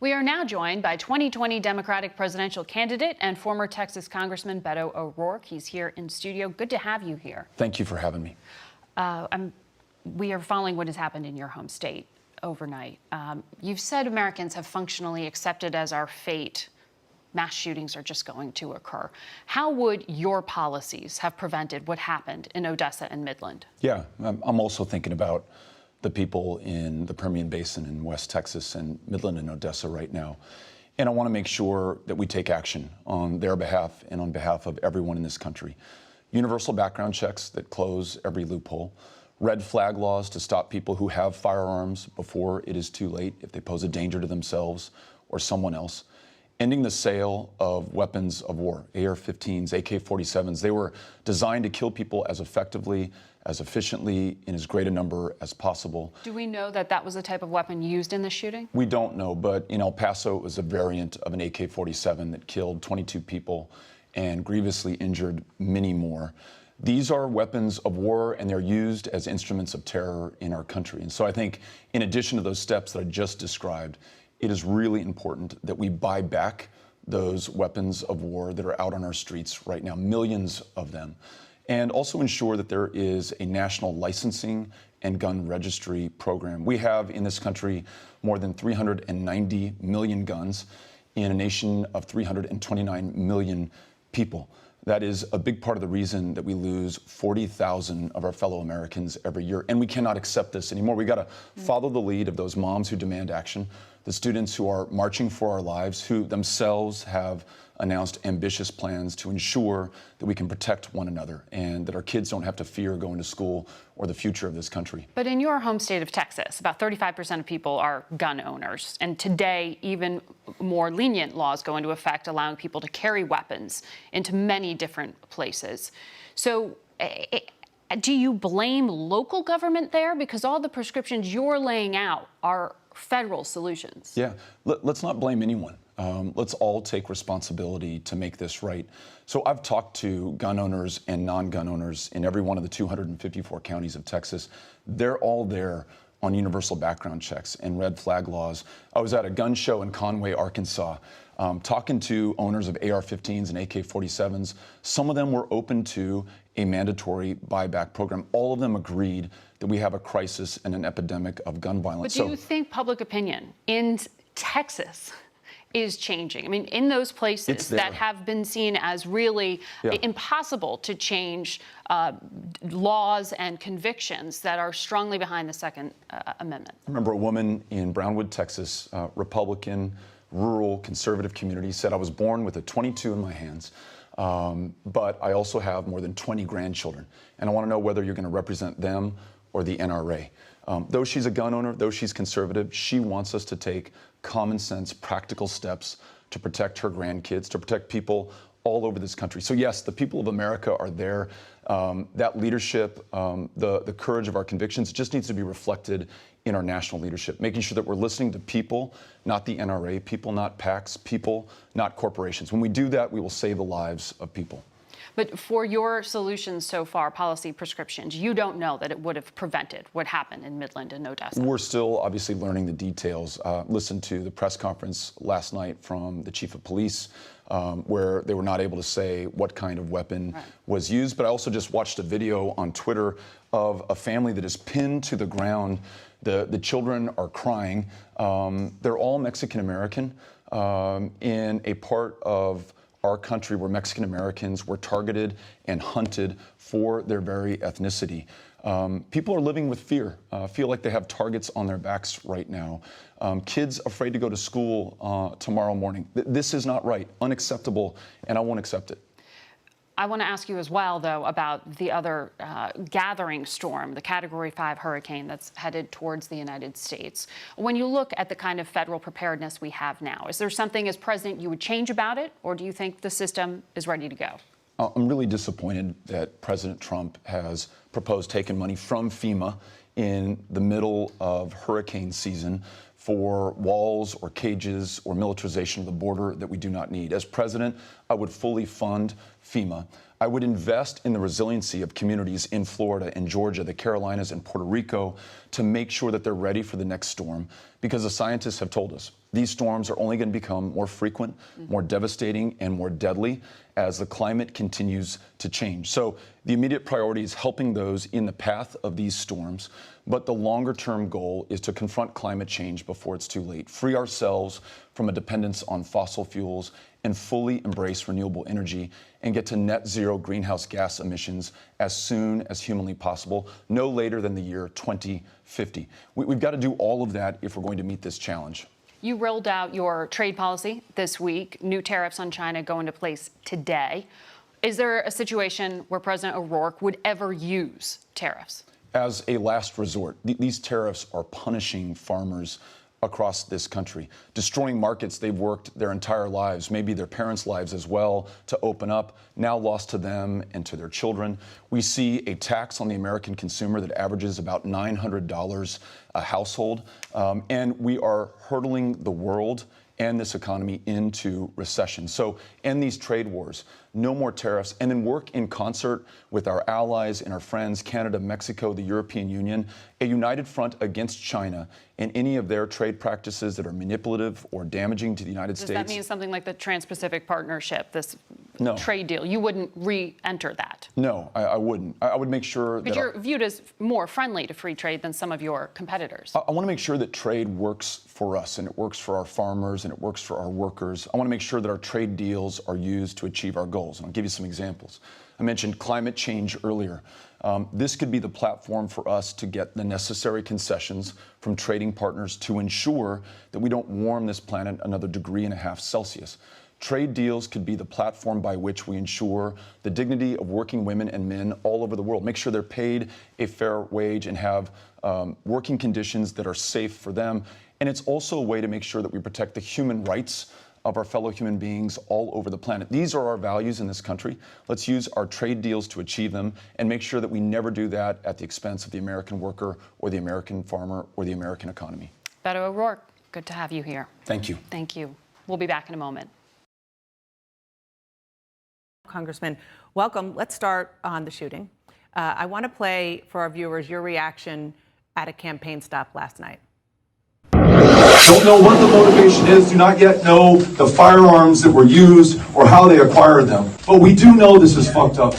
We are now joined by 2020 Democratic presidential candidate and former Texas Congressman Beto O'Rourke. He's here in studio. Good to have you here. Thank you for having me. We are following what has happened in your home state overnight. You've said Americans have functionally accepted as our fate mass shootings are just going to occur. How would your policies have prevented what happened in Odessa and Midland? Yeah, I'm also thinking about the people in the Permian Basin in West Texas and Midland and Odessa right now. And I want to make sure that we take action on their behalf and on behalf of everyone in this country. Universal background checks that close every loophole. Red flag laws to stop people who have firearms before it is too late if they pose a danger to themselves or someone else. Ending the sale of weapons of war, AR-15s, AK-47s. They were designed to kill people as effectively, as efficiently, in as great a number as possible. Do we know that that was the type of weapon used in the shooting? We don't know, but in El Paso, it was a variant of an AK-47 that killed 22 people and grievously injured many more. These are weapons of war, and they're used as instruments of terror in our country. And so I think, in addition to those steps that I just described, it is really important that we buy back those weapons of war that are out on our streets right now, millions of them, and also ensure that there is a national licensing and gun registry program. We have in this country more than 390 million guns in a nation of 329 million people. That is a big part of the reason that we lose 40,000 of our fellow Americans every year. And we cannot accept this anymore. We got to follow the lead of those moms who demand action, the students who are marching for our lives, who themselves have announced ambitious plans to ensure that we can protect one another and that our kids don't have to fear going to school or the future of this country. But in your home state of Texas, about 35% of people are gun owners. And today, even more lenient laws go into effect, allowing people to carry weapons into many different places. So do you blame local government there? Because all the prescriptions you're laying out are federal solutions. Yeah, let's not blame anyone. Let's all take responsibility to make this right. So I've talked to gun owners and non-gun owners in every one of the 254 counties of Texas. They're all there on universal background checks and red flag laws. I was at a gun show in Conway, Arkansas, talking to owners of AR-15s and AK-47s. Some of them were open to a mandatory buyback program. All of them agreed that we have a crisis and an epidemic of gun violence. But do you think public opinion in Texas is changing? I mean, in those places that have been seen as really impossible to change laws and convictions that are strongly behind the Second Amendment. I remember a woman in Brownwood, Texas, Republican, rural, conservative community, said, I was born with a .22 in my hands, but I also have more than 20 grandchildren, and I want to know whether you're going to represent them or the NRA. Though she's a gun owner, though she's conservative, she wants us to take common sense, practical steps to protect her grandkids, to protect people all over this country. So yes, the people of America are there. That leadership, the courage of our convictions just needs to be reflected in our national leadership, making sure that we're listening to people, not the NRA, people, not PACs, people, not corporations. When we do that, we will save the lives of people. But for your solutions so far, policy prescriptions, you don't know that it would have prevented what happened in Midland and Odessa. We're still obviously learning the details. Listened to the press conference last night from the chief of police, where they were not able to say what kind of weapon was used. But I also just watched a video on Twitter of a family that is pinned to the ground. The children are crying. They're all Mexican-American in a part of our country where Mexican Americans were targeted and hunted for their very ethnicity. People are living with fear, feel like they have targets on their backs right now. Kids afraid to go to school tomorrow morning. This is not right, unacceptable, and I won't accept it. I want to ask you as well, though, about the other gathering storm, the Category 5 hurricane that's headed towards the United States. When you look at the kind of federal preparedness we have now, is there something as president you would change about it, or do you think the system is ready to go? I'm really disappointed that President Trump has proposed taking money from FEMA in the middle of hurricane season for walls or cages or militarization of the border that we do not need. As president, I would fully fund FEMA. I would invest in the resiliency of communities in Florida and Georgia, the Carolinas and Puerto Rico to make sure that they're ready for the next storm, because the scientists have told us These storms are only going to become more frequent, more devastating, and more deadly as the climate continues to change. So the immediate priority is helping those in the path of these storms, but the longer-term goal is to confront climate change before it's too late, free ourselves from a dependence on fossil fuels, and fully embrace renewable energy and get to net zero greenhouse gas emissions as soon as humanly possible, no later than the year 2050. We've got to do all of that if we're going to meet this challenge. You rolled out your trade policy this week. New tariffs on China go into place today. Is there a situation where President O'Rourke would ever use tariffs? As a last resort, these tariffs are punishing farmers across this country, destroying markets they've worked their entire lives, maybe their parents' lives as well, to open up, now lost to them and to their children. We see a tax on the American consumer that averages about $900 a household, and we are hurtling the world and this economy into recession. So end these trade wars, no more tariffs, and then work in concert with our allies and our friends, Canada, Mexico, the European Union, a united front against China and any of their trade practices that are manipulative or damaging to the United States. Does that mean something like the Trans-Pacific Partnership, this No. trade deal? You wouldn't re-enter that? No, I wouldn't. I would make sure But that you're viewed as more friendly to free trade than some of your competitors. I want to make sure that trade works for us and it works for our farmers and it works for our workers. I want to make sure that our trade deals are used to achieve our goals. And I'll give you some examples. I mentioned climate change earlier. This could be the platform for us to get the necessary concessions from trading partners to ensure that we don't warm this planet another 1.5 degrees Celsius. Trade deals could be the platform by which we ensure the dignity of working women and men all over the world. Make sure they're paid a fair wage and have working conditions that are safe for them. And it's also a way to make sure that we protect the human rights of our fellow human beings all over the planet. These are our values in this country. Let's use our trade deals to achieve them and make sure that we never do that at the expense of the American worker or the American farmer or the American economy. Beto O'Rourke, good to have you here. Thank you. Thank you. We'll be back in a moment. Congressman, welcome. Let's start on the shooting. I want to play for our viewers your reaction at a campaign stop last night. Don't know what the motivation is, do not yet know the firearms that were used or how they acquired them. But we do know this is fucked up.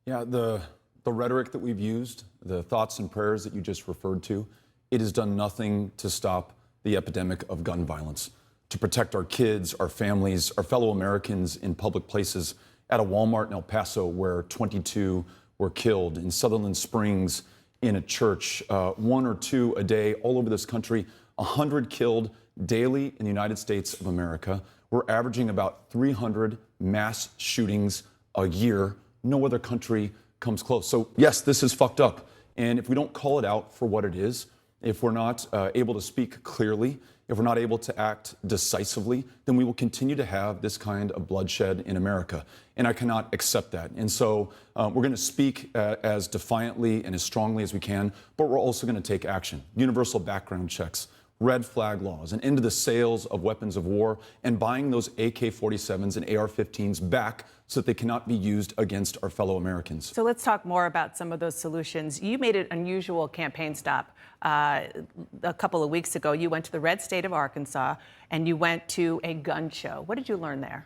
Yeah, the rhetoric that we've used, the thoughts and prayers that you just referred to, it has done nothing to stop the epidemic of gun violence, to protect our kids, our families, our fellow Americans in public places, at a Walmart in El Paso where 22 were killed, in Sutherland Springs, in a church, 1 or 2 a day all over this country, 100 killed daily in the United States of America. We're averaging about 300 mass shootings a year. No other country comes close. So yes, this is fucked up. And if we don't call it out for what it is, if we're not able to speak clearly, if we're not able to act decisively, then we will continue to have this kind of bloodshed in America. And I cannot accept that. And so we're going to speak as defiantly and as strongly as we can, but we're also going to take action. Universal background checks, red flag laws, and into the sales of weapons of war, and buying those AK-47s and AR-15s back so that they cannot be used against our fellow Americans. So let's talk more about some of those solutions. You made an unusual campaign stop a couple of weeks ago. You went to the red state of Arkansas and you went to a gun show. What did you learn there?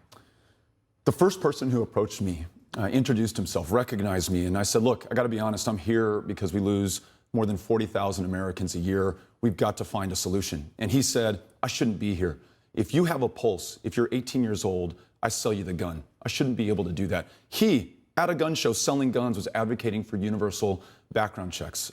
The first person who approached me introduced himself, recognized me, and I said, look, I got to be honest, I'm here because we lose more than 40,000 Americans a year. We've got to find a solution. And he said, I shouldn't be here. If you have a pulse, if you're 18 years old, I sell you the gun. I shouldn't be able to do that. He, at a gun show selling guns, was advocating for universal background checks.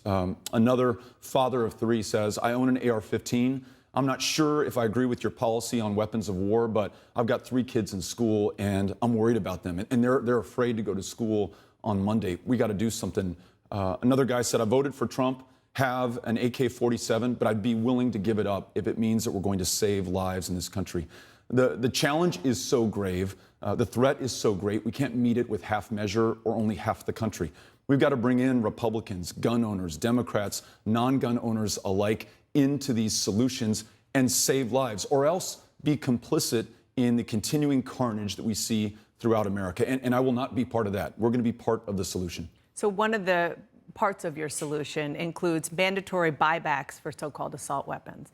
Another father of 3 says, I own an AR-15. I'm not sure if I agree with your policy on weapons of war, but I've got 3 kids in school and I'm worried about them. And they're afraid to go to school on Monday. We got to do something. Another guy said, I voted for Trump, have an AK-47, but I'd be willing to give it up if it means that we're going to save lives in this country. The challenge is so grave. The threat is so great. We can't meet it with half measure or only half the country. We've got to bring in Republicans, gun owners, Democrats, non-gun owners alike into these solutions and save lives, or else be complicit in the continuing carnage that we see throughout America. And I will not be part of that. We're going to be part of the solution. So one of the parts of your solution includes mandatory buybacks for so-called assault weapons.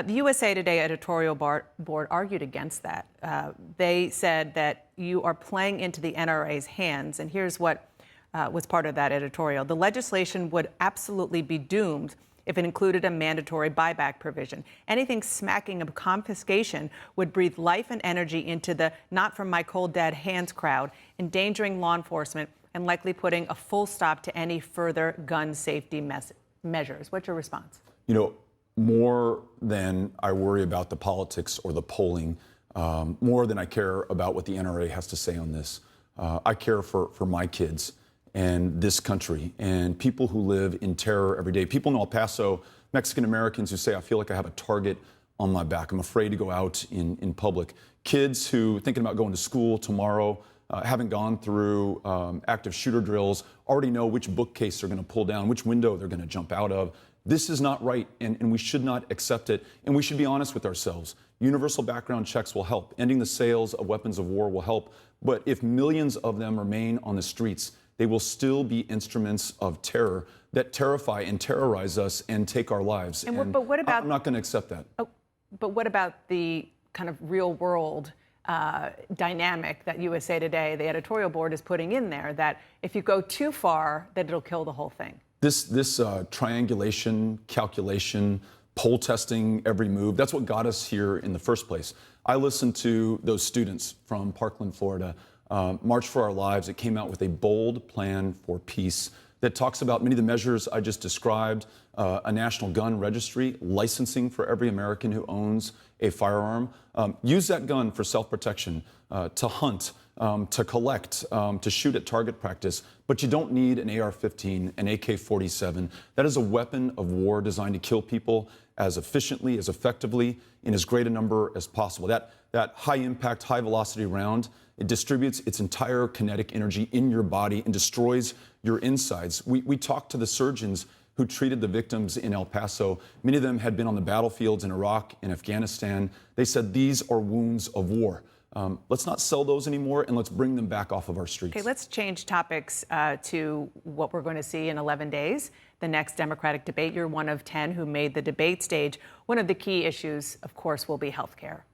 The USA Today editorial board argued against that. They said that you are playing into the NRA's hands, and here's what was part of that editorial. The legislation would absolutely be doomed if it included a mandatory buyback provision. Anything smacking of confiscation would breathe life and energy into the not from my cold dead hands crowd, endangering law enforcement and likely putting a full stop to any further gun safety measures. What's your response? You know, more than I worry about the politics or the polling, more than I care about what the NRA has to say on this, I care for my kids and this country and people who live in terror every day. People in El Paso, Mexican Americans who say, I feel like I have a target on my back. I'm afraid to go out in public. Kids who thinking about going to school tomorrow, haven't gone through active shooter drills, already know which bookcase they're going to pull down, which window they're going to jump out of. This is not right, and we should not accept it, and we should be honest with ourselves. Universal background checks will help. Ending the sales of weapons of war will help, but if millions of them remain on the streets, they will still be instruments of terror that terrify and terrorize us and take our lives. But what about? I'm not going to accept that. Oh, but what about the kind of real world dynamic that USA Today, the editorial board, is putting in there, that if you go too far, that it'll kill the whole thing? This triangulation, calculation, poll testing every move, that's what got us here in the first place. I listened to those students from Parkland, Florida, March for Our Lives. It came out with a bold plan for peace that talks about many of the measures I just described, a national gun registry, licensing for every American who owns a firearm. Use that gun for self-protection, to hunt, to collect, to shoot at target practice, but you don't need an AR-15, an AK-47. That is a weapon of war designed to kill people as efficiently, as effectively, in as great a number as possible. That high-impact, high-velocity round, it distributes its entire kinetic energy in your body and destroys your insides. We talked to the surgeons who treated the victims in El Paso. Many of them had been on the battlefields in Iraq and Afghanistan. They said these are wounds of war. Let's not sell those anymore, and let's bring them back off of our streets. Okay, let's change topics to what we're going to see in 11 days, the next Democratic debate. You're one of 10 who made the debate stage. One of the key issues, of course, will be health care.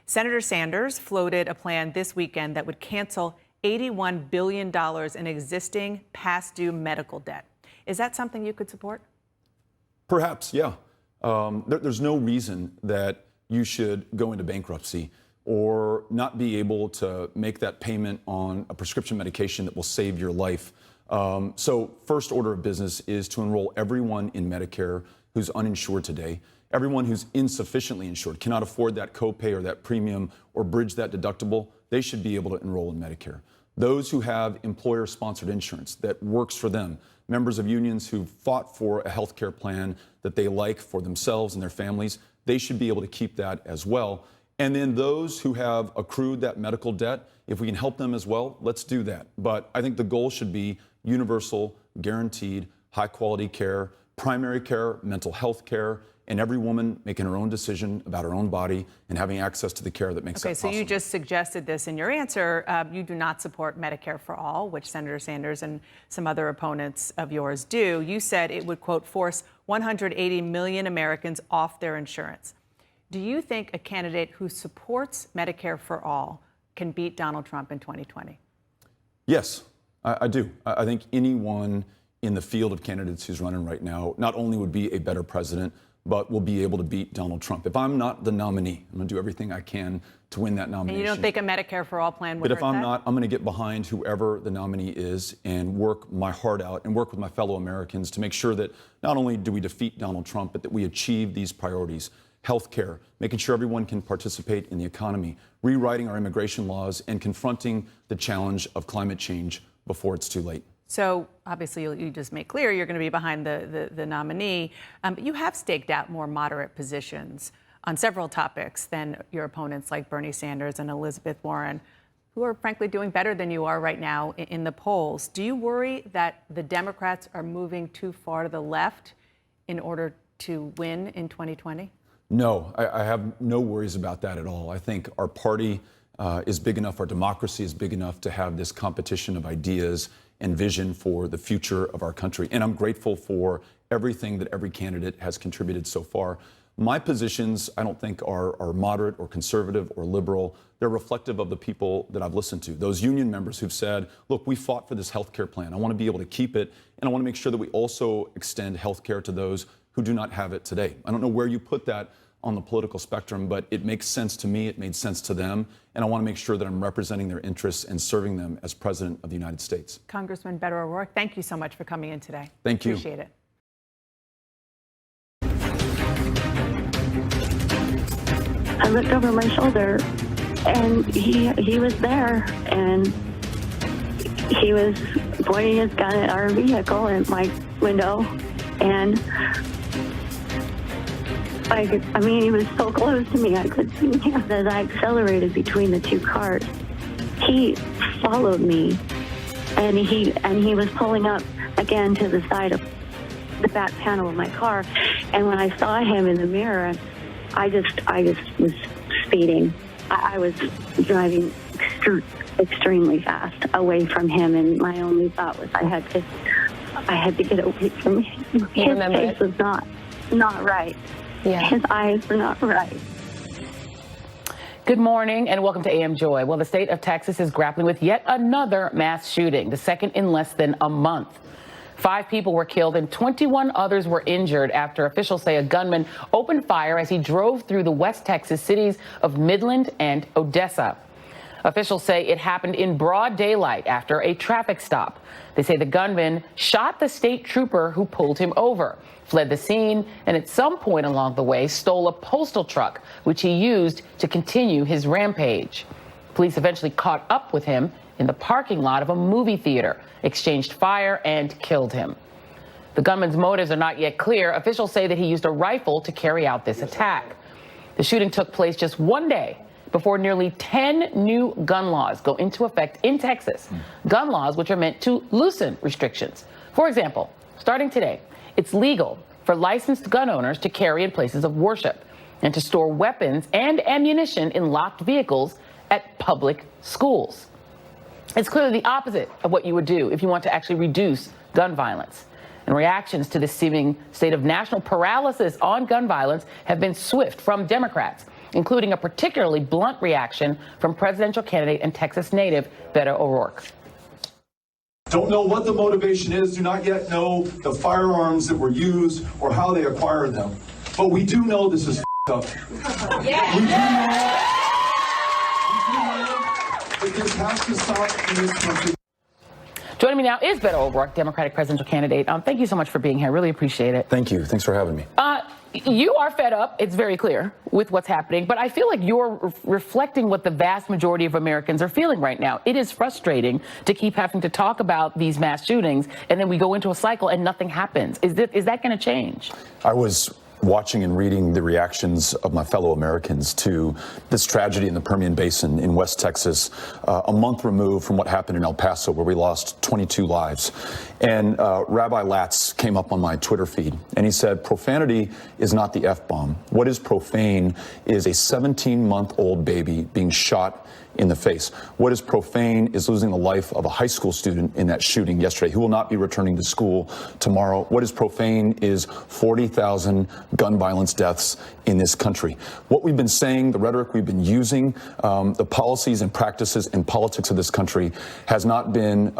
Senator Sanders floated a plan this weekend that would cancel $81 billion in existing past due medical debt. Is that something you could support? Perhaps, yeah. There's no reason that you should go into bankruptcy or not be able to make that payment on a prescription medication that will save your life. So first order of business is to enroll everyone in Medicare who's uninsured today. Everyone who's insufficiently insured, cannot afford that copay or that premium or bridge that deductible, they should be able to enroll in Medicare. Those who have employer-sponsored insurance that works for them, members of unions who fought for a health care plan that they like for themselves and their families, they should be able to keep that as well. And then those who have accrued that medical debt, if we can help them as well, let's do that. But I think the goal should be universal, guaranteed, high-quality care, primary care, mental health care, and every woman making her own decision about her own body and having access to the care that makes that possible. Okay, so you just suggested this in your answer. You do not support Medicare for all, which Senator Sanders and some other opponents of yours do. You said it would, quote, force 180 million Americans off their insurance. Do you think a candidate who supports Medicare for all can beat Donald Trump in 2020? Yes, I do. I think anyone in the field of candidates who's running right now not only would be a better president, but will be able to beat Donald Trump. If I'm not the nominee, I'm going to do everything I can to win that nomination. And you don't think a Medicare for all plan would hurt that? But if I'm not, I'm going to get behind whoever the nominee is and work my heart out and work with my fellow Americans to make sure that not only do we defeat Donald Trump, but that we achieve these priorities. Health care, making sure everyone can participate in the economy, rewriting our immigration laws, and confronting the challenge of climate change before it's too late. So obviously, you just made clear you're going to be behind the nominee. But you have staked out more moderate positions on several topics than your opponents like Bernie Sanders and Elizabeth Warren, who are frankly doing better than you are right now in the polls. Do you worry that the Democrats are moving too far to the left in order to win in 2020? No, I have no worries about that at all. I think our party is big enough, our democracy is big enough to have this competition of ideas and vision for the future of our country. And I'm grateful for everything that every candidate has contributed so far. My positions, I don't think are moderate or conservative or liberal. They're reflective of the people that I've listened to. Those union members who've said, look, we fought for this health care plan. I want to be able to keep it. And I want to make sure that we also extend health care to those who do not have it today. I don't know where you put that on the political spectrum, but it makes sense to me. It made sense to them. And I want to make sure that I'm representing their interests and serving them as President of the United States. Congressman Beto O'Rourke, thank you so much for coming in today. Thank you. Appreciate it. I looked over my shoulder, and he was there, and he was pointing his gun at our vehicle at my window, and I mean, he was so close to me, I could see him. As I accelerated between the two cars, he followed me, and he was pulling up again to the side of the back panel of my car, and when I saw him in the mirror, I just was speeding. I was driving extremely fast away from him, and my only thought was I had to get away from him. His face was not right. Yeah. His eyes were not right. Good morning and welcome to AM Joy. Well, the state of Texas is grappling with yet another mass shooting, the second in less than a month. 5 people were killed and 21 others were injured after officials say a gunman opened fire as he drove through the West Texas cities of Midland and Odessa. Officials say it happened in broad daylight after a traffic stop. They say the gunman shot the state trooper who pulled him over, fled the scene, and at some point along the way stole a postal truck, which he used to continue his rampage. Police eventually caught up with him in the parking lot of a movie theater, exchanged fire, and killed him. The gunman's motives are not yet clear. Officials say that he used a rifle to carry out this attack. The shooting took place just one day before nearly 10 new gun laws go into effect in Texas. Gun laws which are meant to loosen restrictions. For example, starting today, it's legal for licensed gun owners to carry in places of worship and to store weapons and ammunition in locked vehicles at public schools. It's clearly the opposite of what you would do if you want to actually reduce gun violence. And reactions to this seeming state of national paralysis on gun violence have been swift from Democrats, including a particularly blunt reaction from presidential candidate and Texas native Beto O'Rourke. Don't know what the motivation is, do not yet know the firearms that were used or how they acquired them. But we do know this is up. Yeah. We do know that this has to stop in this country. Joining me now is Beto O'Rourke, Democratic presidential candidate. Thank you so much for being here. Really appreciate it. Thank you. Thanks for having me. You are fed up, it's very clear, with what's happening, but I feel like you're reflecting what the vast majority of Americans are feeling right now. It is frustrating to keep having to talk about these mass shootings, and then we go into a cycle and nothing happens. Is that going to change? I was watching and reading the reactions of my fellow Americans to this tragedy in the Permian Basin in West Texas, a month removed from what happened in El Paso, where we lost 22 lives. And Rabbi Latz came up on my Twitter feed, and he said, profanity is not the F-bomb. What is profane is a 17-month-old baby being shot in the face. What is profane is losing the life of a high school student in that shooting yesterday who will not be returning to school tomorrow. What is profane is 40,000 gun violence deaths in this country. What we've been saying, the rhetoric we've been using, the policies and practices and politics of this country has not been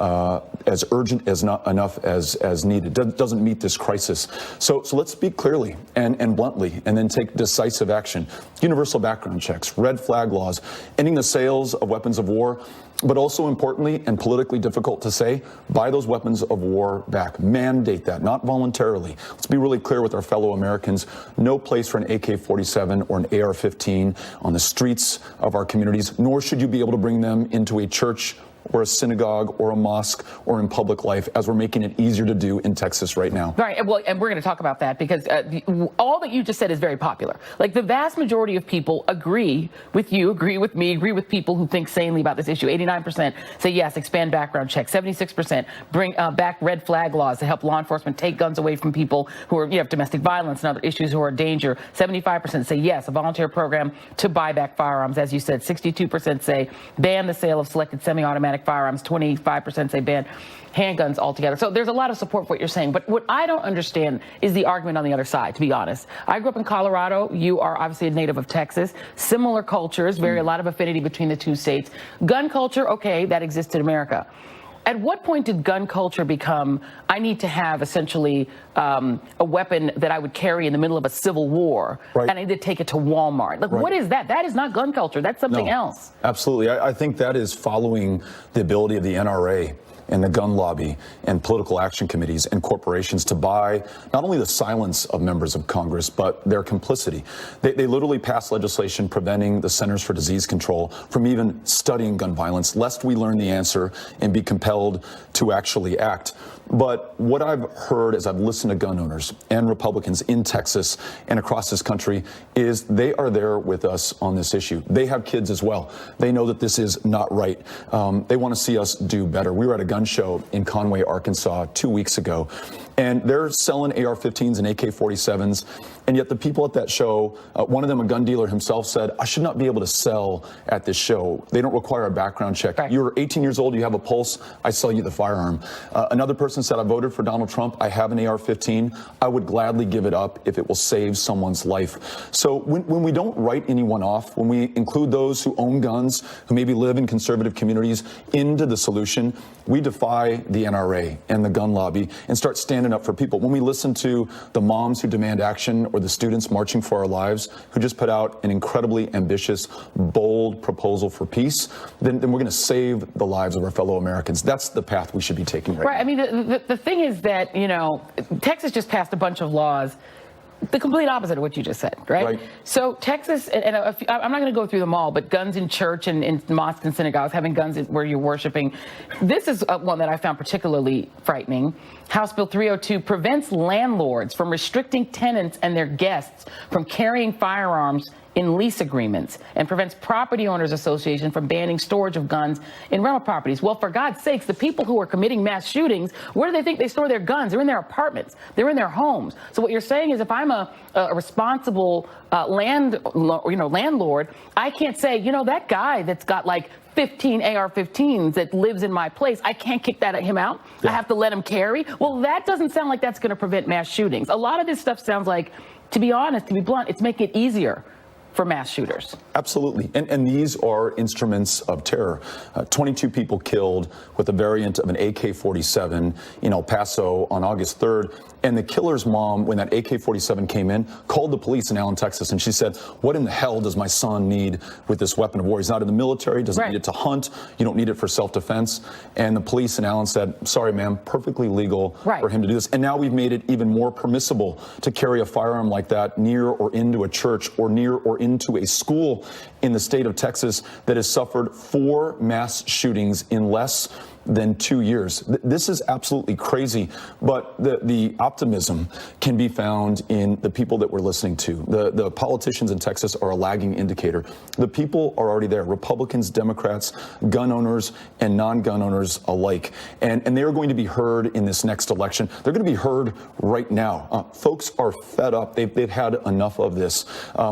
as urgent as enough as needed. Doesn't meet this crisis. So let's speak clearly and bluntly, and then take decisive action. Universal background checks, red flag laws, ending the sales of weapons of war, but also importantly and politically difficult to say, buy those weapons of war back. Mandate that, not voluntarily. Let's be really clear with our fellow Americans. No place for an AK-47 or an AR-15 on the streets of our communities, nor should you be able to bring them into a church or a synagogue or a mosque or in public life, as we're making it easier to do in Texas right now. Right. Well, and we're going to talk about that because all that you just said is very popular. Like, the vast majority of people agree with you, agree with me, agree with people who think sanely about this issue. 89% say yes, expand background checks. 76% bring back red flag laws to help law enforcement take guns away from people who are, have domestic violence and other issues who are a danger. 75% say yes, a volunteer program to buy back firearms. As you said, 62% say ban the sale of selected semi-automatic semi-automatic firearms. 25% say ban handguns altogether. So there's a lot of support for what you're saying. But what I don't understand is the argument on the other side, to be honest. I grew up in Colorado. You are obviously a native of Texas. Similar cultures, a lot of affinity between the two states. Gun culture, okay, that exists in America. At what point did gun culture become, I need to have essentially a weapon that I would carry in the middle of a civil war, and I need to take it to Walmart? Like, what is that? That is not gun culture. That's something else. Absolutely. I think that is following the ability of the NRA and the gun lobby and political action committees and corporations to buy not only the silence of members of Congress, but their complicity. They literally passed legislation preventing the Centers for Disease Control from even studying gun violence, lest we learn the answer and be compelled to actually act. But what I've heard as I've listened to gun owners and Republicans in Texas and across this country is they are there with us on this issue. They have kids as well. They know that this is not right. They want to see us do better. We were at a gun show in Conway, Arkansas 2 weeks ago, and they're selling AR-15s and AK-47s. And yet the people at that show, one of them, a gun dealer himself, said, I should not be able to sell at this show. They don't require a background check. Right. You're 18 years old, you have a pulse, I sell you the firearm. Another person said, I voted for Donald Trump, I have an AR-15. I would gladly give it up if it will save someone's life. So when we don't write anyone off, when we include those who own guns, who maybe live in conservative communities, into the solution, we defy the NRA and the gun lobby and start standing up for people. When we listen to the moms who demand action or the students marching for our lives who just put out an incredibly ambitious, bold proposal for peace, then we're going to save the lives of our fellow Americans. That's the path we should be taking right now. I mean, the thing is that, you know, Texas just passed a bunch of laws, the complete opposite of what you just said, right? So Texas, and I'm not going to go through them all, but guns in church and in mosques and synagogues, having guns where you're worshiping. This is one that I found particularly frightening. House Bill 302 prevents landlords from restricting tenants and their guests from carrying firearms in lease agreements, and prevents property owners association from banning storage of guns in rental properties. Well, for God's sakes, the people who are committing mass shootings, where do they think they store their guns? They're in their apartments. They're in their homes. So what you're saying is, if I'm a responsible landlord, I can't say, you know, that guy that's got like 15 AR-15s that lives in my place, I can't kick him out. I have to let him carry. Well, that doesn't sound like that's going to prevent mass shootings. A lot of this stuff sounds like, to be honest, to be blunt, it's making it easier for mass shooters. Absolutely. And these are instruments of terror. 22 people killed with a variant of an AK-47 in El Paso on August 3rd. And the killer's mom, when that AK-47 came in, called the police in Allen, Texas, and she said, what in the hell does my son need with this weapon of war? He's not in the military, doesn't need it to hunt, you don't need it for self-defense. And the police in Allen said, sorry, ma'am, perfectly legal for him to do this. And now we've made it even more permissible to carry a firearm like that near or into a church or near or into a school in the state of Texas that has suffered 4 mass shootings in less than 2 years. This is absolutely crazy, but the optimism can be found in the people that we're listening to. The politicians in Texas are a lagging indicator. The people are already there, Republicans, Democrats, gun owners, and non-gun owners alike. And they are going to be heard in this next election. They're going to be heard right now. Folks are fed up. They've had enough of this.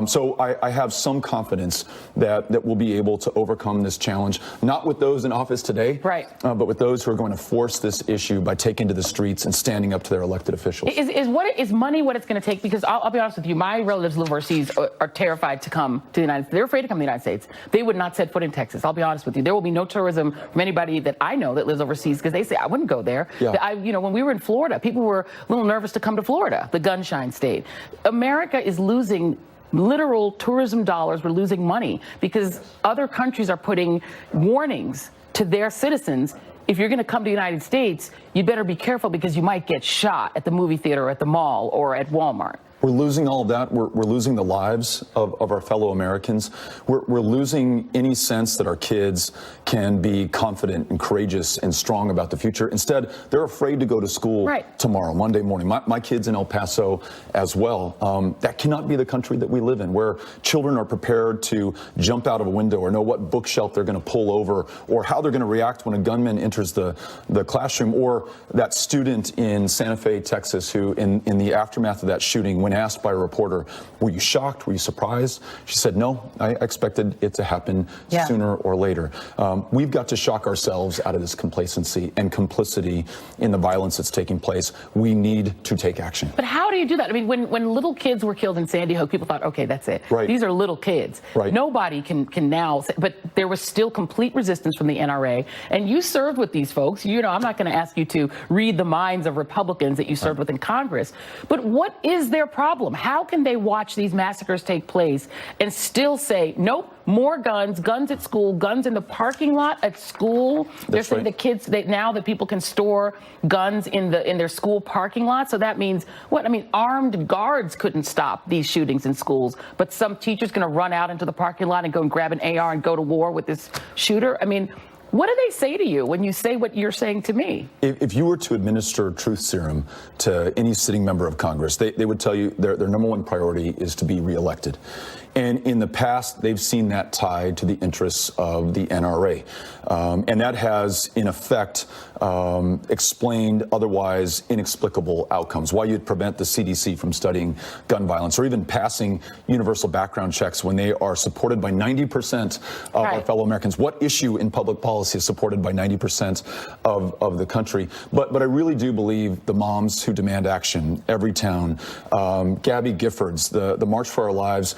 So I have some confidence that we'll be able to overcome this challenge, not with those in office today, but with those who are going to force this issue by taking to the streets and standing up to their elected officials. Is money what it's going to take? Because I'll be honest with you, my relatives live overseas are terrified to come to the United States. They're afraid to come to the United States. They would not set foot in Texas. I'll be honest with you. There will be no tourism from anybody that I know that lives overseas because they say, I wouldn't go there. When we were in Florida, people were a little nervous to come to Florida, the gunshine state. America is losing literal tourism dollars. We're losing money because other countries are putting warnings to their citizens. If you're going to come to the United States, you better be careful because you might get shot at the movie theater, or at the mall, or at Walmart. We're losing all of that. We're losing the lives of our fellow Americans. We're losing any sense that our kids can be confident and courageous and strong about the future. Instead, they're afraid to go to school tomorrow, Monday morning. My kids in El Paso as well. That cannot be the country that we live in, where children are prepared to jump out of a window or know what bookshelf they're going to pull over or how they're going to react when a gunman enters the classroom, or that student in Santa Fe, Texas, who in the aftermath of that shooting went when asked by a reporter, were you shocked? Were you surprised? She said, no, I expected it to happen sooner or later. We've got to shock ourselves out of this complacency and complicity in the violence that's taking place. We need to take action. But how do you do that? I mean, when little kids were killed in Sandy Hook, people thought, okay, that's it. Right. These are little kids. Right. Nobody can now say, but there was still complete resistance from the NRA. And you served with these folks. You know, I'm not going to ask you to read the minds of Republicans that you served with in Congress. But what is their problem? How can they watch these massacres take place and still say, nope, more guns, guns at school, guns in the parking lot at school? They're saying the kids, now that people can store guns in their school parking lot. So that means what? I mean, armed guards couldn't stop these shootings in schools, but some teacher's going to run out into the parking lot and go and grab an AR and go to war with this shooter. I mean, what do they say to you when you say what you're saying to me? If you were to administer truth serum to any sitting member of Congress, they would tell you their number one priority is to be reelected. And in the past, they've seen that tied to the interests of the NRA. And that has, in effect, explained otherwise inexplicable outcomes. Why you'd prevent the CDC from studying gun violence or even passing universal background checks when they are supported by 90% of our fellow Americans. What issue in public policy is supported by 90% of the country? But I really do believe the moms who demand action, Everytown, Gabby Giffords, the March for Our Lives,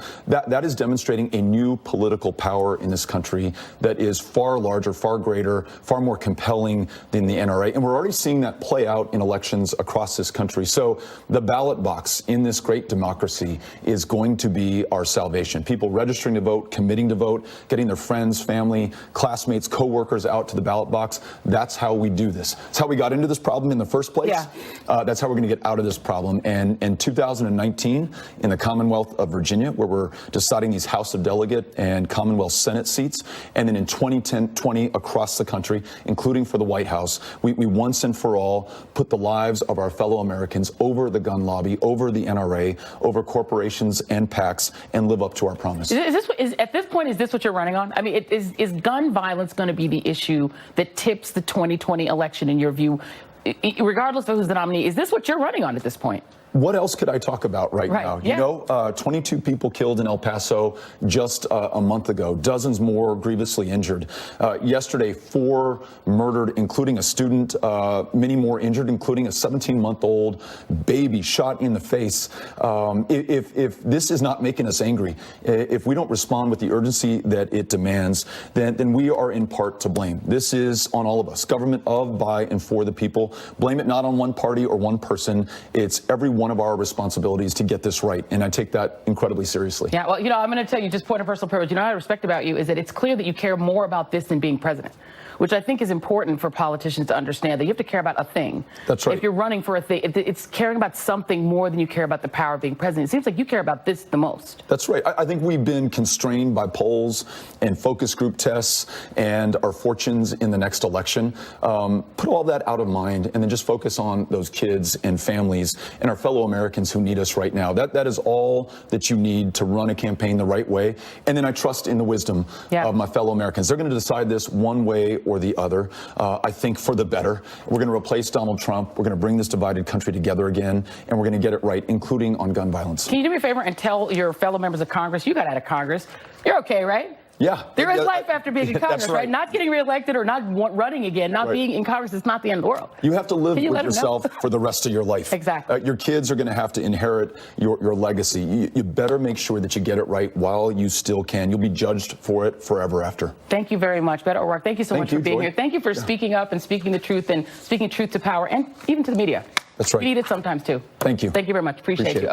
that is demonstrating a new political power in this country that is far larger, far greater, far more compelling than the NRA. And we're already seeing that play out in elections across this country. So the ballot box in this great democracy is going to be our salvation. People registering to vote, committing to vote, getting their friends, family, classmates, co-workers out to the ballot box. That's how we do this. It's how we got into this problem in the first place. That's how we're going to get out of this problem. And in 2019, in the Commonwealth of Virginia, where we're deciding these House of Delegate and Commonwealth Senate seats, and then in 2020 across the country, including for the White House, we once and for all put the lives of our fellow Americans over the gun lobby, over the NRA, over corporations and PACs, and live up to our promise. At this point, is this what you're running on? I mean, is gun violence going to be the issue that tips the 2020 election in your view, regardless of who's the nominee? Is this what you're running on at this point? What else could I talk about right now? Yeah. You know, 22 people killed in El Paso just a month ago, dozens more grievously injured. Yesterday, 4 murdered, including a student, many more injured, including a 17-month-old baby shot in the face. If this is not making us angry, if we don't respond with the urgency that it demands, then we are in part to blame. This is on all of us. Government of, by, and for the people. Blame it not on one party or one person. It's every one of our responsibilities to get this right, and I take that incredibly seriously. Yeah, well, you know, I'm going to tell you, just point of personal privilege, you know what I respect about you is that it's clear that you care more about this than being president, which I think is important for politicians to understand, that you have to care about a thing. That's right. If you're running for a thing, it's caring about something more than you care about the power of being president. It seems like you care about this the most. That's right. I think we've been constrained by polls and focus group tests and our fortunes in the next election. Put all that out of mind and then just focus on those kids and families and our fellow Americans who need us right now. That is all that you need to run a campaign the right way. And then I trust in the wisdom of my fellow Americans. They're going to decide this one way or the other, I think for the better. We're going to replace Donald Trump. We're going to bring this divided country together again, and we're going to get it right, including on gun violence. Can you do me a favor and tell your fellow members of Congress, you got out of Congress, you're okay, right? Yeah. There is life after being in Congress, That's right? Not getting reelected or not running again, not being in Congress is not the end of the world. You have to live with yourself for the rest of your life. Exactly. Your kids are going to have to inherit your legacy. You better make sure that you get it right while you still can. You'll be judged for it forever after. Thank you very much, Beto O'Rourke. Thank you so much for being here. Thank you for speaking up and speaking the truth and speaking truth to power and even to the media. That's right. We need it sometimes too. Thank you. Thank you very much. Appreciate you. Okay.